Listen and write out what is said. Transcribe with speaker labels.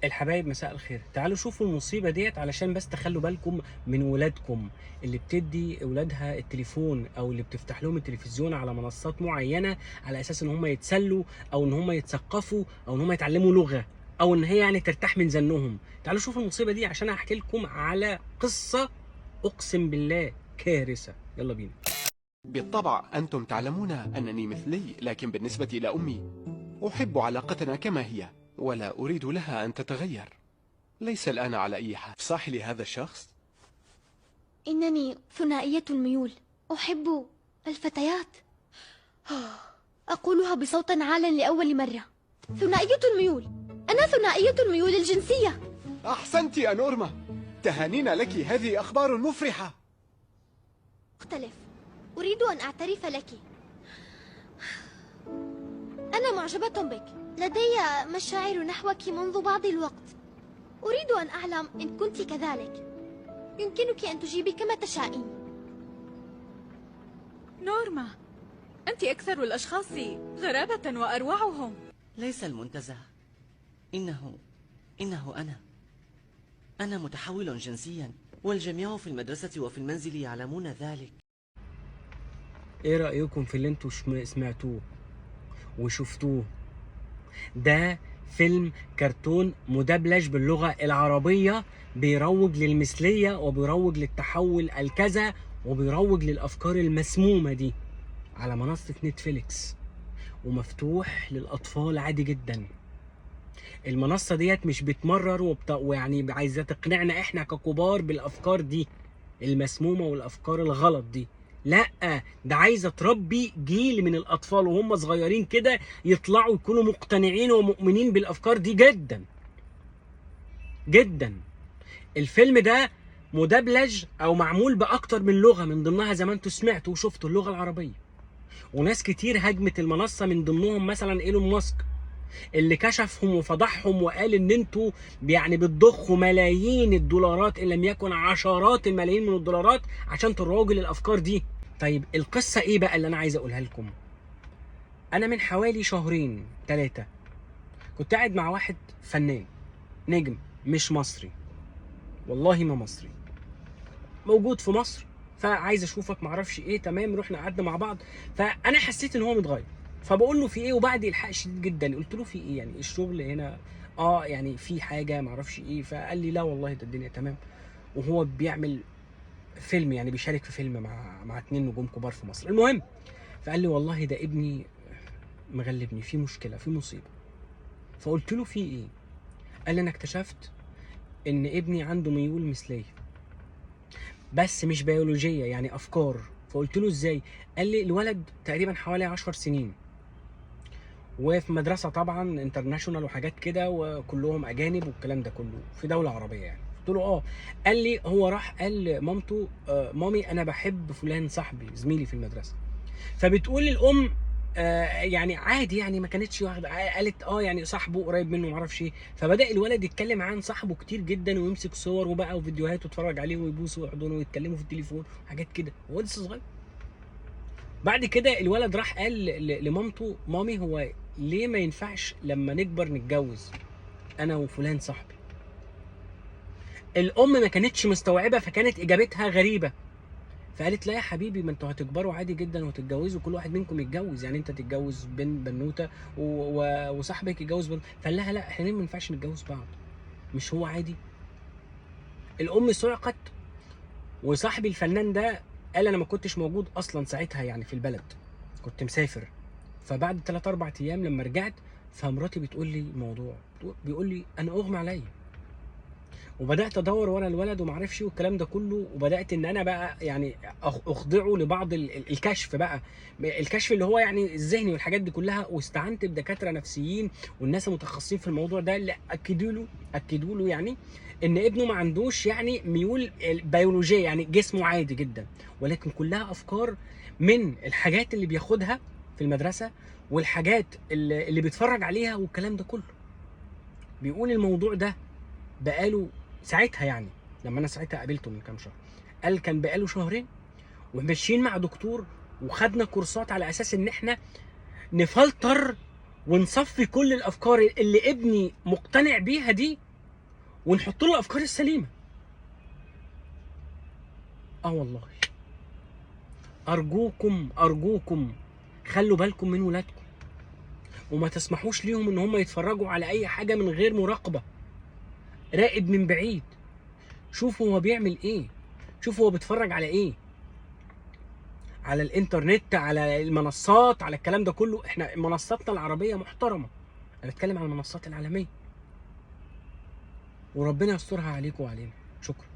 Speaker 1: الحبايب مساء الخير، تعالوا شوفوا المصيبة ديت علشان بس تخلوا بالكم من ولادكم اللي بتدي اولادها التليفون او اللي بتفتح لهم التلفزيون على منصات معينة على اساس ان هم يتسلوا او ان هم يتثقفوا او ان هم يتعلموا لغة او ان هي يعني ترتاح من زنهم. تعالوا شوفوا المصيبة دي عشان هحكي لكم على قصة اقسم بالله كارثة. يلا بينا.
Speaker 2: بالطبع أنتم تعلمون أنني مثلي، لكن بالنسبة إلى أمي أحب علاقتنا كما هي ولا أريد لها أن تتغير. ليس الآن على أي حال. صاحي لهذا الشخص؟
Speaker 3: إنني ثنائية الميول، أحب الفتيات. أقولها بصوت عال لأول مرة. ثنائية الميول، أنا ثنائية الميول الجنسية.
Speaker 2: أحسنت يا نورما، تهانينا لك، هذه أخبار مفرحة.
Speaker 3: مختلف، أريد أن أعترف لك. أنا معجبة بك، لدي مشاعر نحوك منذ بعض الوقت. أريد أن أعلم إن كنت كذلك. يمكنك أن تجيبي كما تشائين.
Speaker 4: نورما، أنت أكثر الأشخاص غرابة وأروعهم.
Speaker 5: ليس المنتزه، إنه أنا متحول جنسيا، والجميع في المدرسة وفي المنزل يعلمون ذلك.
Speaker 1: ايه رأيكم في اللي انتوا سمعتوه وشفتوه؟ ده فيلم كرتون مدبلج باللغة العربية بيروج للمثلية وبيروج للتحول الكذا وبيروج للأفكار المسمومة دي على منصة نتفليكس، ومفتوح للأطفال عادي جدا. المنصة ديت مش بتمرر ويعني عايزة تقنعنا احنا ككبار بالأفكار دي المسمومة والأفكار الغلط دي. لا، ده عايزة تربي جيل من الأطفال وهم صغيرين كده يطلعوا يكونوا مقتنعين ومؤمنين بالأفكار دي جدا جدا. الفيلم ده مدبلج أو معمول بأكتر من لغة، من ضمنها زي ما انتوا سمعتوا وشفتوا اللغة العربية. وناس كتير هاجمت المنصة، من ضمنهم مثلا ايلون ماسك اللي كشفهم وفضحهم وقال ان انتوا يعني بتضخوا ملايين الدولارات ان لم يكن عشرات الملايين من الدولارات عشان تروجوا للافكار دي. طيب القصه ايه بقى اللي انا عايز اقولها لكم؟ انا من حوالي شهرين 3 كنت قاعد مع واحد فنان نجم مش مصري، والله ما مصري، موجود في مصر، فعايز اشوفك معرفش ايه. تمام، رحنا قعدنا مع بعض، فانا حسيت ان هو متغير، فبقول له في ايه، وبعد الحق شديد جدا قلت له في ايه يعني الشغل هنا يعني في حاجه معرفش ايه. فقال لي لا والله ده الدنيا تمام، وهو بيعمل فيلم، يعني بيشارك في فيلم مع 2 نجوم كبار في مصر. المهم، فقال لي والله ده ابني مغلبني، في مشكله، في مصيبه. فقلت له في ايه؟ قال لي انا اكتشفت ان ابني عنده ميول مثليه بس مش بيولوجيه، يعني افكار. فقلت له ازاي؟ قال لي الولد تقريبا حوالي 10 سنين وفي مدرسه طبعا انترناشونال وحاجات كده وكلهم اجانب والكلام ده كله في دوله عربيه يعني. قلت له قال لي هو راح قال لمامته مامي انا بحب فلان صاحبي زميلي في المدرسه. فبتقول الام يعني عادي، يعني ما كانتش واخده، قالت يعني صاحبه قريب منه ما اعرفش ايه. فبدا الولد يتكلم عن صاحبه كتير جدا ويمسك صور وبقى وفيديوهات ويتفرج عليه ويبوسه ويحضنه ويتكلموا في التليفون وحاجات كده، هو لسه صغير. بعد كده الولد راح قال لمامته مامي هو ليه ما ينفعش لما نكبر نتجوز انا وفلان صاحبي؟ الام ما كانتش مستوعبه، فكانت اجابتها غريبه. فقالت لا يا حبيبي، ما انتوا هتكبروا عادي جدا وتتجوزوا، كل واحد منكم يتجوز، يعني انت تتجوز بنوته وصاحبك يتجوز بنوته. فقال لها لا احنا ليه ما ينفعش نتجوز بعض؟ مش هو عادي؟ الام صعقت. وصاحبي الفنان ده قال انا ما كنتش موجود اصلا ساعتها، يعني في البلد كنت مسافر. فبعد 3 4 ايام لما رجعت، فمراتي بتقول لي الموضوع، بيقول لي انا اغمى عليا. وبدات ادور ورا الولد وما اعرفش والكلام ده كله، وبدات ان انا بقى يعني اخضعه لبعض الكشف بقى، الكشف اللي هو يعني الذهني والحاجات دي كلها. واستعنت بدكاتره نفسيين والناس المتخصصين في الموضوع ده اللي اكدوا له يعني ان ابنه ما عندوش يعني ميول بيولوجيه، يعني جسمه عادي جدا، ولكن كلها افكار من الحاجات اللي بياخدها في المدرسه والحاجات اللي بيتفرج عليها والكلام ده كله. بيقول الموضوع ده بقاله ساعتها، يعني لما انا ساعتها قابلته من كام شهر، قال كان بقاله شهرين وماشيين مع دكتور وخدنا كورسات على اساس ان احنا نفلتر ونصفي كل الافكار اللي ابني مقتنع بيها دي ونحط له الافكار السليمه. والله ارجوكم ارجوكم خلوا بالكم من ولادكم، وما تسمحوش ليهم ان هم يتفرجوا على اي حاجه من غير مراقبه. راقب من بعيد، شوفوا هو بيعمل ايه، شوفوا هو بيتفرج على ايه، على الانترنت، على المنصات، على الكلام ده كله. احنا منصاتنا العربيه محترمه، انا بتكلم عن المنصات العالميه، وربنا يسترها عليكم وعلينا. شكرا.